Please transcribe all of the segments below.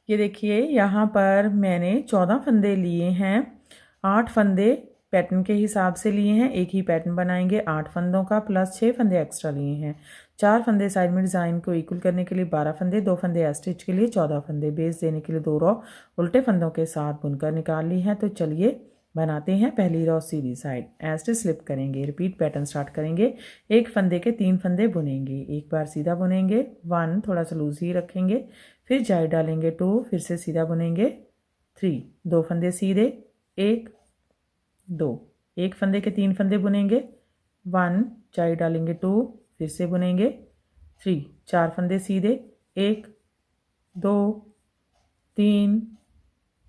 ये देखिए यहाँ पर मैंने 14 फंदे लिए हैं। 8 फंदे पैटर्न के हिसाब से लिए हैं, एक ही पैटर्न बनाएंगे 8 फंदों का, प्लस 6 फंदे एक्स्ट्रा लिए हैं। 4 फंदे साइड में डिज़ाइन को इक्वल करने के लिए 12 फंदे, 2 फंदे स्टिच के लिए 14 फंदे, बेस देने के लिए 2 रॉ उल्टे फंदों के साथ बुनकर निकाल ली है। तो चलिए बनाते हैं। पहली रॉ सीधी साइड स्टिच स्लिप करेंगे, रिपीट पैटर्न स्टार्ट करेंगे। एक फंदे के 3 फंदे बुनेंगे, एक बार सीधा बुनेंगे 1, थोड़ा सा लूज ही रखेंगे, फिर जाई डालेंगे 2, फिर से सीधा बुनेंगे 3, 2 फंदे सीधे 1 2, एक फंदे के 3 फंदे बुनेंगे 1, जाई डालेंगे 2, फिर से बुनेंगे 3, 4 फंदे सीधे 1 2 3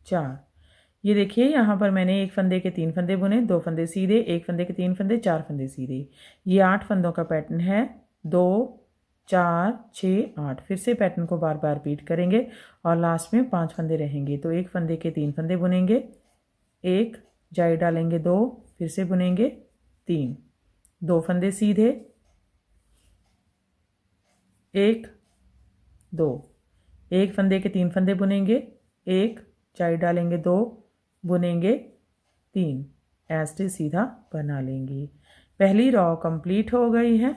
4। ये देखिए यहाँ पर मैंने एक फंदे के 3 फंदे बुने, 2 फंदे सीधे, एक फंदे के 3 फंदे, 4 फंदे सीधे। ये 8 फंदों का पैटर्न है। 2 4 6 8। फिर से पैटर्न को बार बार रिपीट करेंगे और लास्ट में 5 फंदे रहेंगे। तो एक फंदे के 3 फंदे बुनेंगे, 1 जाई डालेंगे 2, फिर से बुनेंगे 3, 2 फंदे सीधे 1 2, एक फंदे के 3 फंदे बुनेंगे, 1 जाई डालेंगे 2, बुनेंगे 3, ऐसे सीधा बना लेंगे। पहली रॉ कंप्लीट हो गई है।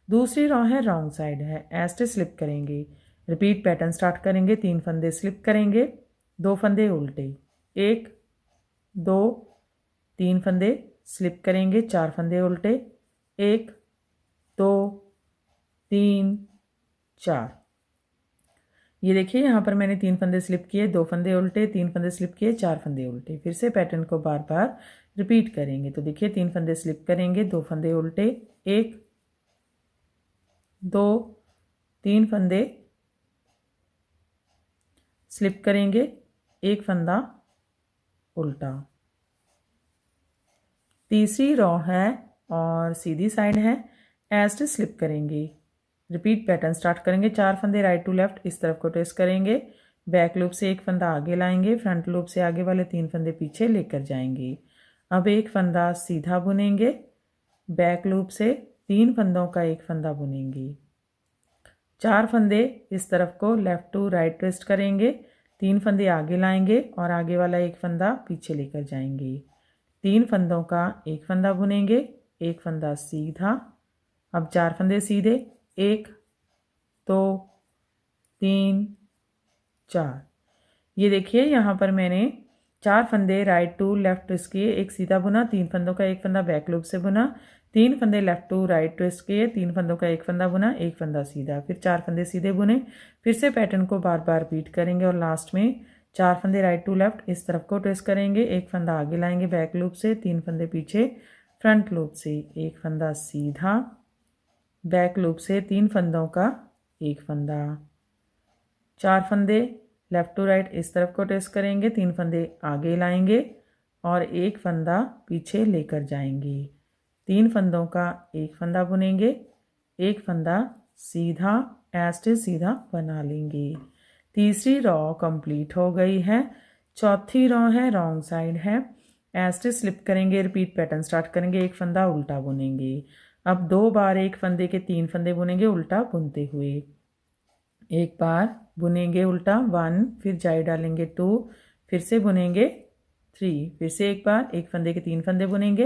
दूसरी रॉ है रॉन्ग साइड है, ऐसे स्लिप करेंगे, रिपीट पैटर्न स्टार्ट करेंगे। 3 फंदे स्लिप करेंगे, 2 फंदे उल्टे, 1 2 3 फंदे स्लिप करेंगे, 4 फंदे उल्टे, 1 2 3 4। ये देखिए यहाँ पर मैंने 3 फंदे स्लिप किए, 2 फंदे उल्टे, 3 फंदे स्लिप किए, 4 फंदे उल्टे। फिर से पैटर्न को बार बार रिपीट करेंगे। तो देखिए 3 फंदे स्लिप करेंगे, 2 फंदे उल्टे, 1 2 3 फंदे स्लिप करेंगे, एक फंदा उल्टा। तीसरी रॉ है और सीधी साइड है, ऐसे स्लिप करेंगे, रिपीट पैटर्न स्टार्ट करेंगे। 4 फंदे राइट टू लेफ्ट इस तरफ को ट्विस्ट करेंगे, बैक लूप से एक फंदा आगे लाएंगे, फ्रंट लूप से आगे वाले 3 फंदे पीछे लेकर जाएंगे। अब एक फंदा सीधा बुनेंगे, बैक लूप से 3 फंदों का एक फंदा बुनेंगे। 4 फंदे इस तरफ को लेफ्ट टू राइट ट्विस्ट करेंगे, 3 फंदे आगे लाएंगे और आगे वाला एक फंदा पीछे लेकर जाएंगे। 3 फंदों का एक फंदा बुनेंगे, एक फंदा सीधा। अब 4 फंदे सीधे, 1 2 3 4। ये देखिए यहाँ पर मैंने 4 फंदे राइट टू लेफ्ट ट्विस्ट किए, एक सीधा बुना, 3 फंदों का एक फंदा बैक लूप से बुना, 3 फंदे लेफ्ट टू राइट ट्विस्ट किए, 3 फंदों का एक फंदा बुना, एक फंदा सीधा, फिर 4 फंदे सीधे बुने। फिर से पैटर्न को बार बार रिपीट करेंगे और लास्ट में 4 फंदे राइट टू लेफ्ट इस तरफ को ट्विस्ट करेंगे, एक फंदा आगे लाएंगे बैक लूप से, 3 फंदे पीछे फ्रंट लूप से, एक फंदा सीधा, बैक लूप से 3 फंदों का एक फंदा। 4 फंदे लेफ्ट टू राइट इस तरफ को ट्विस्ट करेंगे, 3 फंदे आगे लाएंगे और एक फंदा पीछे लेकर जाएंगे। 3 फंदों का एक फंदा बुनेंगे, एक फंदा सीधा ऐसे सीधा बना लेंगे। तीसरी रॉ कंप्लीट हो गई है। चौथी रॉ है रॉन्ग साइड है, ऐसे स्लिप करेंगे, रिपीट पैटर्न स्टार्ट करेंगे, एक फंदा उल्टा बुनेंगे। अब 2 बार एक फंदे के 3 फंदे बुनेंगे उल्टा बुनते हुए। एक बार बुनेंगे उल्टा 1, फिर जाई डालेंगे 2, फिर से बुनेंगे 3, फिर से एक बार एक फंदे के 3 फंदे बुनेंगे,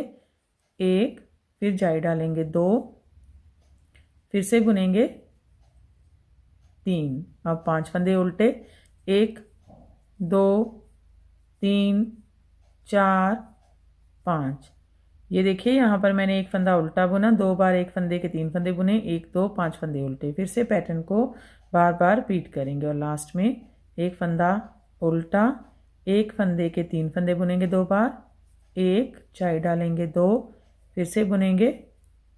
1 फिर जाई डालेंगे 2, फिर से बुनेंगे 3। अब 5 फंदे उल्टे, 1 2 3 4 5। ये देखिए यहाँ पर मैंने एक फंदा उल्टा बुना, 2 बार एक फंदे के 3 फंदे बुने, 1 2 5 फंदे उल्टे। फिर से पैटर्न को बार बार रिपीट करेंगे और लास्ट में एक फंदा उल्टा, एक फंदे के 3 फंदे बुनेंगे 2 बार, 1 जाई डालेंगे 2, फिर से बुनेंगे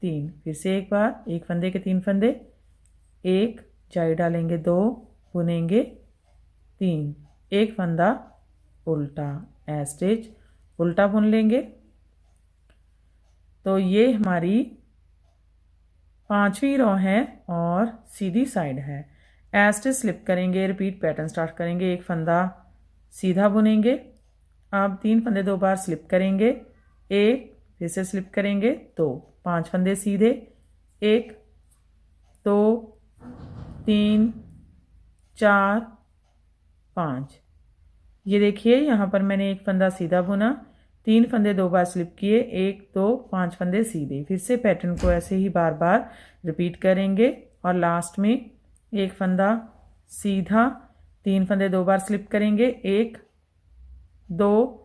3, फिर से एक बार एक फंदे के 3 फंदे, 1 जाई डालेंगे 2, बुनेंगे 3, एक फंदा उल्टा, स्टिच उल्टा बुन लेंगे। तो ये हमारी 5वीं रॉ है और सीधी साइड है। स्टिच स्लिप करेंगे, रिपीट पैटर्न स्टार्ट करेंगे, एक फंदा सीधा बुनेंगे। अब 3 फंदे 2 बार स्लिप करेंगे, 1 फिर से स्लिप करेंगे 2, 5 फंदे सीधे, 1 2 3 4 5। ये देखिए यहाँ पर मैंने एक फंदा सीधा बुना, 3 फंदे 2 बार स्लिप किए, 1 2 5 फंदे सीधे। फिर से पैटर्न को ऐसे ही बार बार रिपीट करेंगे और लास्ट में एक फंदा सीधा, 3 फंदे 2 बार स्लिप करेंगे, 1 2,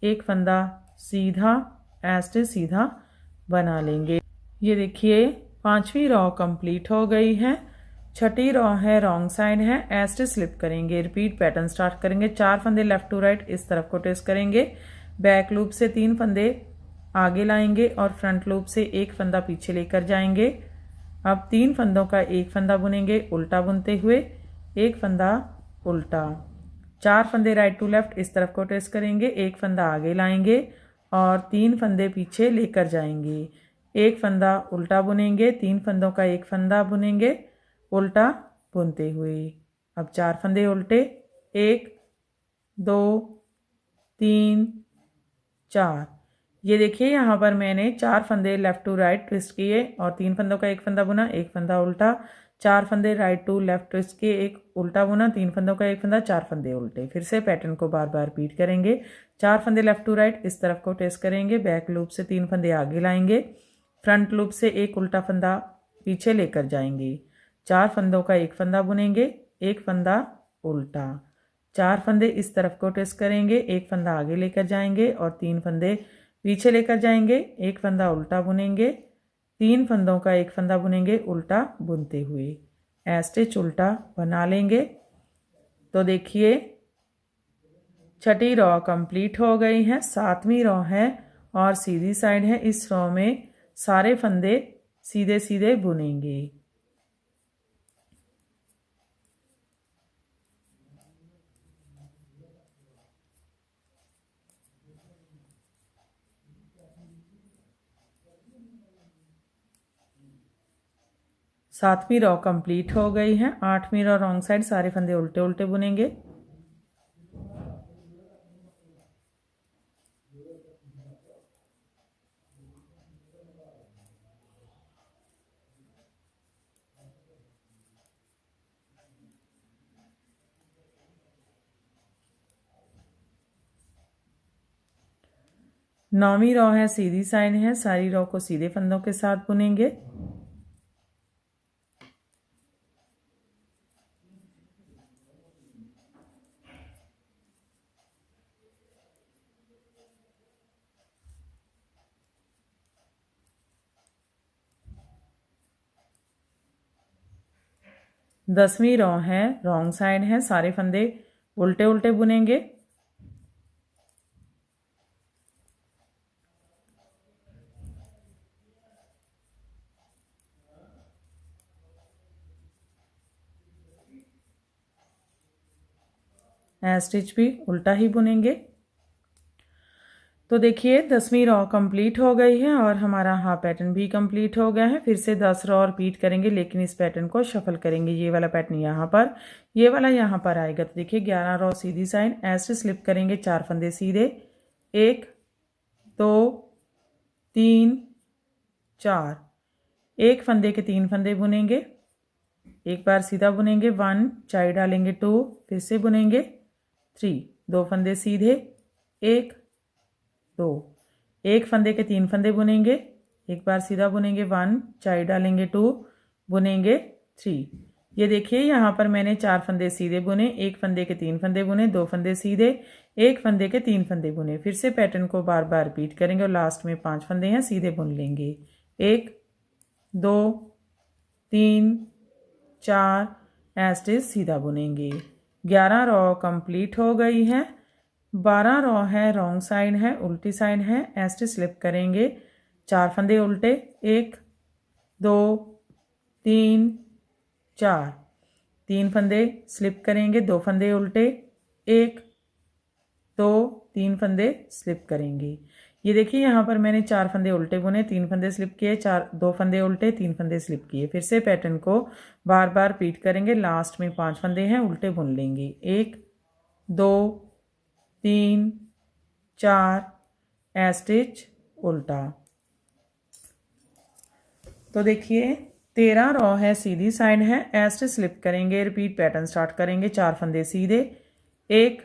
एक फंदा सीधा, ऐसे सीधा बना लेंगे। ये देखिए 5वीं रॉ कंप्लीट हो गई है। 6ठी रॉ है रॉन्ग साइड है, ऐसे स्लिप करेंगे। रिपीट पैटर्न स्टार्ट करेंगे, 4 फंदे लेफ्ट टू राइट इस तरफ को ट्रेस करेंगे। बैक लूप से 3 फंदे आगे लाएंगे और फ्रंट लूप से एक फंदा पीछे लेकर जाएंगे। अब 3 फंदों का एक फंदा बुनेंगे उल्टा बुनते हुए, एक फंदा उल्टा। 4 फंदे राइट टू लेफ्ट इस तरफ को ट्रेस करेंगे, एक फंदा आगे लाएंगे और 3 फंदे पीछे लेकर जाएंगे। एक फंदा उल्टा बुनेंगे, 3 फंदों का एक फंदा बुनेंगे उल्टा बुनते हुए। अब 4 फंदे उल्टे, 1 2 3 4। ये देखिए यहाँ पर मैंने 4 फंदे लेफ्ट टू राइट ट्विस्ट किए और 3 फंदों का एक फंदा बुना, एक फंदा उल्टा। 4 फंदे राइट टू लेफ्ट ट्विस्ट किए, एक उल्टा बुना, 3 फंदों का एक फंदा, 4 फंदे उल्टे। फिर से पैटर्न को बार बार रिपीट करेंगे। 4 फंदे लेफ्ट टू राइट इस तरफ को ट्रेस करेंगे, बैक लूप से 3 फंदे आगे लाएंगे, फ्रंट लूप से एक उल्टा फंदा पीछे लेकर जाएंगे। 4 फंदों का एक फंदा बुनेंगे, एक फंदा उल्टा। 4 फंदे इस तरफ को ट्रेस करेंगे, एक फंदा आगे लेकर जाएंगे और 3 फंदे पीछे लेकर जाएंगे, एक फंदा उल्टा बुनेंगे, 3 फंदों का एक फंदा बुनेंगे उल्टा बुनते हुए। स्टिच उल्टा बना लेंगे। तो देखिए 6ठी रॉ कंप्लीट हो गई है। 7वीं रॉ है और सीधी साइड है। इस रॉ में सारे फंदे सीधे सीधे बुनेंगे। सातवीं रॉ कंप्लीट हो गई है। 8वीं रॉ रॉन्ग साइड, सारे फंदे उल्टे उल्टे बुनेंगे। नौवीं रॉ है सीधी साइड है, सारी रॉ को सीधे फंदों के साथ बुनेंगे। दसवीं रॉ है रॉन्ग साइड है, सारे फंदे उल्टे उल्टे बुनेंगे। स्टिच भी उल्टा ही बुनेंगे। तो देखिए 10वीं रॉ कंप्लीट हो गई है और हमारा हाफ पैटर्न भी कंप्लीट हो गया है। फिर से 10 रॉ रिपीट करेंगे, लेकिन इस पैटर्न को शफल करेंगे। ये वाला पैटर्न यहाँ पर, ये वाला यहाँ पर आएगा। तो देखिए 11 रॉ सीधी साइड, ऐसे स्लिप करेंगे, 4 फंदे सीधे, 1 2 3 4। एक फंदे के 3 फंदे बुनेंगे, एक बार सीधा बुनेंगे, 1 चाई डालेंगे, 2 फिर से बुनेंगे, 3 2 फंदे सीधे, 1 2। एक फंदे के 3 फंदे बुनेंगे, एक बार सीधा बुनेंगे, 1 चाई डालेंगे, 2 बुनेंगे, 3। ये देखिए यहाँ पर मैंने 4 फंदे सीधे बुने, एक फंदे के 3 फंदे बुने, 2 फंदे सीधे, एक फंदे के 3 फंदे बुने। फिर से पैटर्न को बार बार रिपीट करेंगे और लास्ट में 5 फंदे हैं सीधे बुन लेंगे। 1 2 3 4 ऐसे सीधा बुनेंगे। 11 रॉ कंप्लीट हो गई है। 12 रॉ है रॉन्ग साइड है, उल्टी साइड है, ऐसे स्लिप करेंगे, 4 फंदे उल्टे, 1 2 3 4। 3 फंदे स्लिप करेंगे, 2 फंदे उल्टे, 1 2 3 फंदे स्लिप करेंगे। ये देखिए यहाँ पर मैंने 4 फंदे उल्टे बुने, 3 फंदे स्लिप किए, 2 फंदे उल्टे, 3 फंदे स्लिप किए। फिर से पैटर्न को बार बार रिपीट करेंगे। लास्ट में 5 फंदे हैं उल्टे बुन लेंगे, 1 2 3 4 स्टिच उल्टा। तो देखिए 13 रॉ है सीधी साइड है, ऐसे स्लिप करेंगे, रिपीट पैटर्न स्टार्ट करेंगे, 4 फंदे सीधे, 1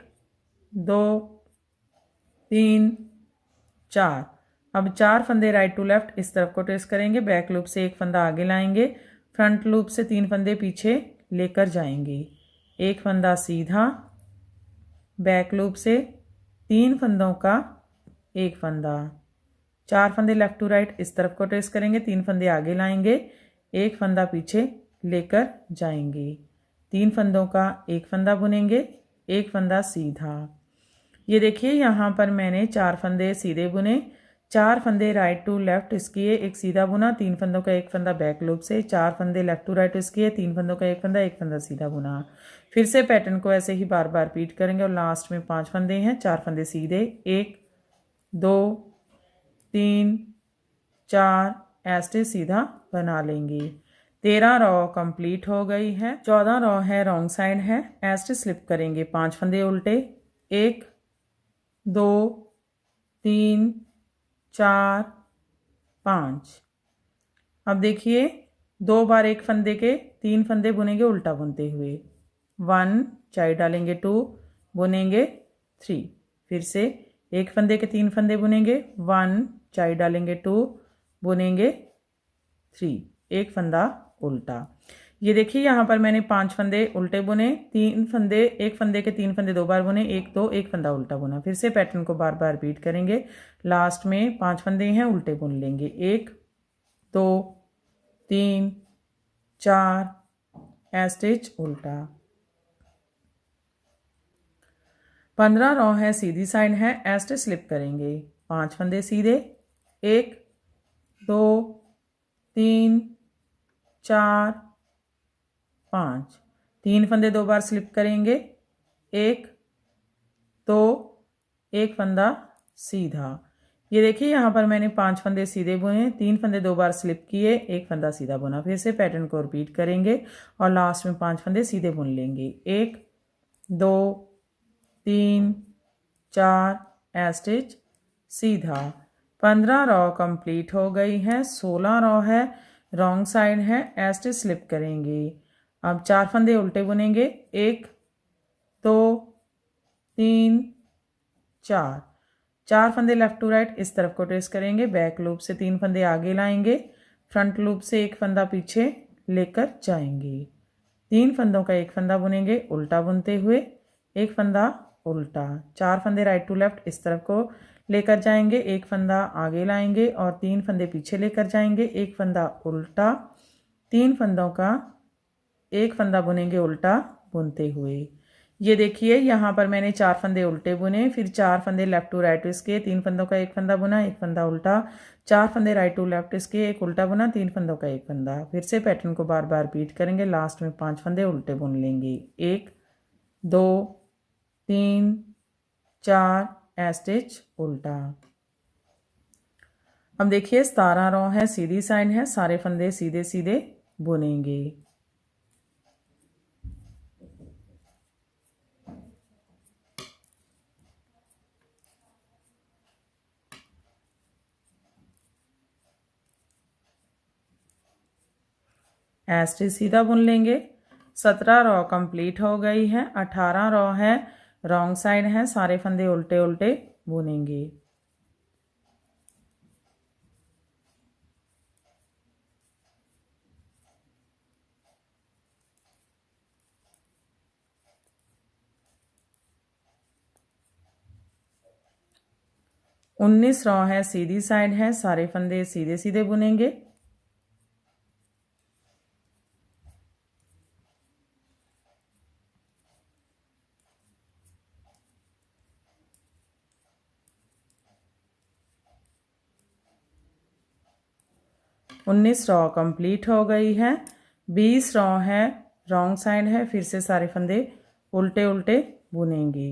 2 3 4। अब 4 फंदे राइट टू लेफ्ट इस तरफ को ट्रेस करेंगे, बैक लूप से एक फंदा आगे लाएंगे, फ्रंट लूप से 3 फंदे पीछे लेकर जाएंगे, एक फंदा सीधा, बैक लूप से 3 फंदों का एक फंदा, 4 फंदे लेफ्ट टू राइट इस तरफ को ट्रेस करेंगे, 3 फंदे आगे लाएंगे, एक फंदा पीछे लेकर जाएंगे, 3 फंदों का एक फंदा बुनेंगे, एक फंदा सीधा। ये देखिए यहाँ पर मैंने 4 फंदे सीधे बुने, 4 फंदे राइट टू लेफ्ट इसकिए, एक सीधा बुना, 3 फंदों का एक फंदा बैक लूप से, 4 फंदे लेफ्ट टू राइट इसकिए, 3 फंदों का एक फंदा सीधा बुना। फिर से पैटर्न को ऐसे ही बार बार रिपीट करेंगे और लास्ट में 5 फंदे हैं, 4 फंदे सीधे, 1 2 3 4 ऐसे सीधा बना लेंगे। 13 रॉ कंप्लीट हो गई है। 14 रॉ है रॉन्ग साइड है, ऐसे स्लिप करेंगे, 5 फंदे उल्टे, 1 2 3 4 5। अब देखिए 2 बार एक फंदे के 3 फंदे बुनेंगे उल्टा बुनते हुए, 1 चाई डालेंगे, 2 बुनेंगे, 3, फिर से एक फंदे के 3 फंदे बुनेंगे, 1 चाई डालेंगे, 2 बुनेंगे, 3, एक फंदा उल्टा। ये देखिए यहाँ पर मैंने 5 फंदे उल्टे बुने, 3 फंदे, एक फंदे के 3 फंदे 2 बार बुने, 1 2 एक फंदा उल्टा बुना। फिर से पैटर्न को बार बार रिपीट करेंगे, लास्ट में 5 फंदे हैं उल्टे बुन लेंगे, 1 2 3 4 स्टिच उल्टा। 15 रॉ है सीधी साइड है, स्टिच स्लिप करेंगे, 5 फंदे सीधे, 1 2 3 4 5, 3 फंदे 2 बार स्लिप करेंगे, 1 2 एक फंदा सीधा। ये देखिए यहाँ पर मैंने 5 फंदे सीधे बुने, 3 फंदे 2 बार स्लिप किए, एक फंदा सीधा बुना। फिर से पैटर्न को रिपीट करेंगे और लास्ट में 5 फंदे सीधे बुन लेंगे, 1 2 3 4 स्टिच सीधा। 15 रॉ कंप्लीट हो गई है। 16 रॉ है रॉन्ग साइड है, स्टिच स्लिप करेंगे। अब 4 फंदे उल्टे बुनेंगे, 1 2 3 4, 4 फंदे लेफ्ट टू राइट इस तरफ को ट्रेस करेंगे, बैक लूप से 3 फंदे आगे लाएंगे, फ्रंट लूप से एक फंदा पीछे लेकर जाएंगे, 3 फंदों का एक फंदा बुनेंगे उल्टा बुनते हुए, एक फंदा उल्टा, 4 फंदे राइट टू लेफ्ट इस तरफ को लेकर जाएंगे, एक फंदा आगे लाएंगे और 3 फंदे पीछे लेकर जाएंगे, एक फंदा उल्टा, 3 फंदों का एक फंदा बुनेंगे उल्टा बुनते हुए। ये देखिए यहाँ पर मैंने 4 फंदे उल्टे बुने, फिर 4 फंदे लेफ्ट टू राइट इसके, 3 फंदों का एक फंदा बुना, एक फंदा उल्टा, 4 फंदे राइट टू लेफ्ट इसके, एक उल्टा बुना, 3 फंदों का एक फंदा। फिर से पैटर्न को बार बार रिपीट करेंगे, लास्ट में 5 फंदे उल्टे बुन लेंगे, 1 2 3 4 स्टिच उल्टा। अब देखिए 17 रॉ है सीधी साइड है, सारे फंदे सीधे सीधे बुनेंगे। स्टिच सीधा बुन लेंगे। 17 रॉ कंप्लीट हो गई है। 18 रॉ है रॉन्ग साइड है, सारे फंदे उल्टे उल्टे बुनेंगे। उन्नीस रॉ है सीधी साइड है, सारे फंदे सीधे सीधे बुनेंगे। उन्नीस रॉ कंप्लीट हो गई है। 20 रॉ है रॉन्ग साइड है, फिर से सारे फंदे उल्टे उल्टे बुनेंगे।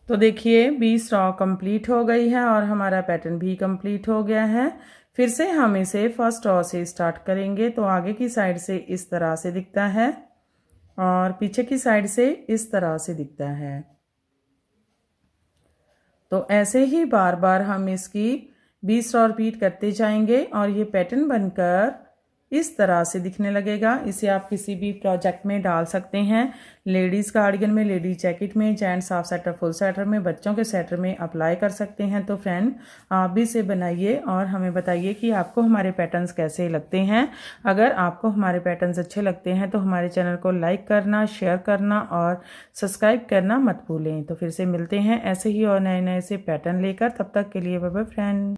तो देखिए 20 रॉ कंप्लीट हो गई है और हमारा पैटर्न भी कंप्लीट हो गया है। फिर से हम इसे फर्स्ट रॉ से स्टार्ट करेंगे। तो आगे की साइड से इस तरह से दिखता है और पीछे की साइड से इस तरह से दिखता है। तो ऐसे ही बार बार हम इसकी 20 और रिपीट करते जाएंगे और ये पैटर्न बनकर इस तरह से दिखने लगेगा। इसे आप किसी भी प्रोजेक्ट में डाल सकते हैं, लेडीज़ कार्डिगन में, लेडीज जैकेट में, gents half sweater, full sweater में, बच्चों के स्वेटर में अप्लाई कर सकते हैं। तो फ्रेंड आप भी इसे बनाइए और हमें बताइए कि आपको हमारे पैटर्न्स कैसे लगते हैं। अगर आपको हमारे पैटर्न्स अच्छे लगते हैं तो हमारे चैनल को लाइक करना, शेयर करना और सब्सक्राइब करना मत भूलें। तो फिर से मिलते हैं ऐसे ही और नए नए से पैटर्न लेकर। तब तक के लिए बाय बाय फ्रेंड।